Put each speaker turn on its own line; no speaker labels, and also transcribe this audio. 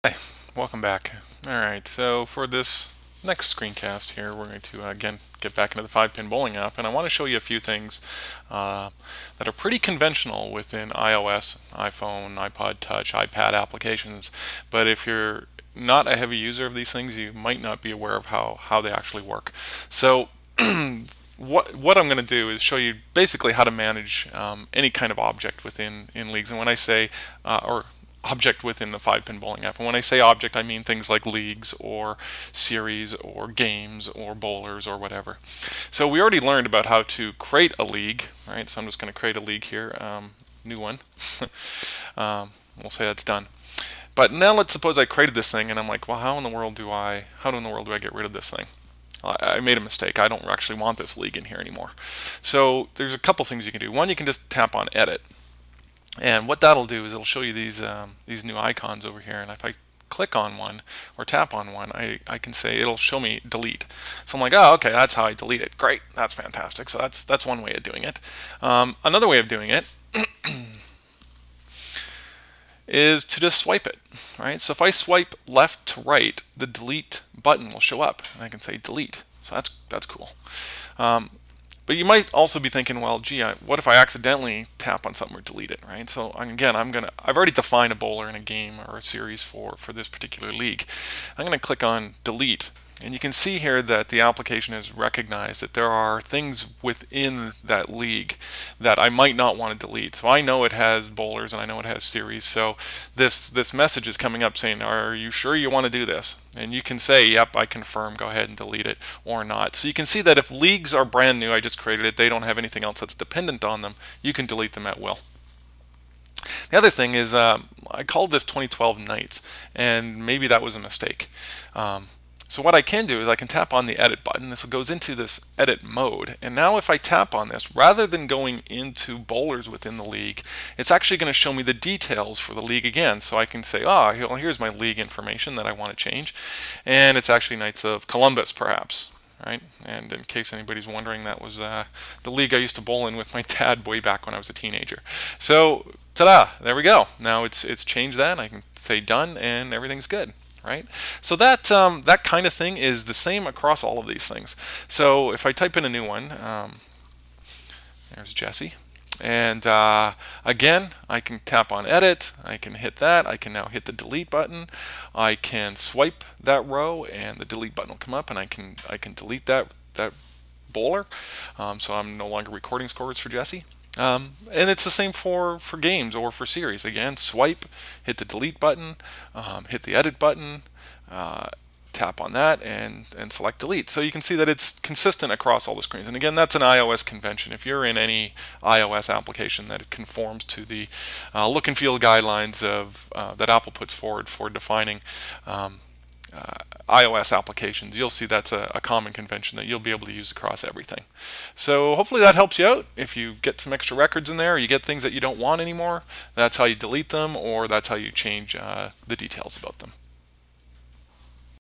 Hi, welcome back. Alright, so for this next screencast here, we're going to again get back into the 5-pin bowling app, and I want to show you a few things that are pretty conventional within iOS, iPhone, iPod Touch, iPad applications, but if you're not a heavy user of these things, you might not be aware of how they actually work. So what I'm going to do is show you basically how to manage any kind of object within leagues. And when I say or object within the 5-pin bowling app, and when I say object, I mean things like leagues or series or games or bowlers or whatever. So we already learned about how to create a league, right? So I'm just going to create a league here, new one. We'll say that's done. But now let's suppose I created this thing and I'm like, well, how in the world do I get rid of this thing? I made a mistake. I don't actually want this league in here anymore. So there's a couple things you can do. One, you can just tap on edit. And what that'll do is it'll show you these new icons over here. And if I click on one or tap on one, I can say it'll show me delete. So I'm like, oh, okay, that's how I delete it. Great, that's fantastic. So that's one way of doing it. Another way of doing it is to just swipe it, right? So if I swipe left to right, the delete button will show up, and I can say delete. So that's cool. But you might also be thinking, well, gee, what if I accidentally tap on something or delete it, right? So again, I've already defined a bowler in a game or a series for this particular league. I'm going to click on delete. And you can see here that the application has recognized that there are things within that league that I might not want to delete. So I know it has bowlers and I know it has series. So this message is coming up saying, are you sure you want to do this? And you can say, yep, I confirm, go ahead and delete it or not. So you can see that if leagues are brand new, I just created it, they don't have anything else that's dependent on them, you can delete them at will. The other thing is I called this 2012 Nights, and maybe that was a mistake. So what I can do is I can tap on the edit button. This goes into this edit mode. And now if I tap on this, rather than going into bowlers within the league, it's actually going to show me the details for the league again. So I can say, oh, here's my league information that I want to change. And it's actually Knights of Columbus, perhaps. Right? And in case anybody's wondering, that was the league I used to bowl in with my dad way back when I was a teenager. So, ta-da! There we go. Now it's changed that. I can say done, and everything's good. Right? So that kind of thing is the same across all of these things. So if I type in a new one, there's Jesse, and again, I can tap on edit, I can hit that, I can now hit the delete button, I can swipe that row and the delete button will come up, and I can delete that bowler, so I'm no longer recording scores for Jesse. And it's the same for games or for series. Again, swipe, hit the delete button, hit the edit button, tap on that, and select delete. So you can see that it's consistent across all the screens. And again, that's an iOS convention. If you're in any iOS application that it conforms to the look and feel guidelines of that Apple puts forward for defining iOS applications, you'll see that's a common convention that you'll be able to use across everything. So hopefully that helps you out. If you get some extra records in there, or you get things that you don't want anymore, that's how you delete them, or that's how you change the details about them.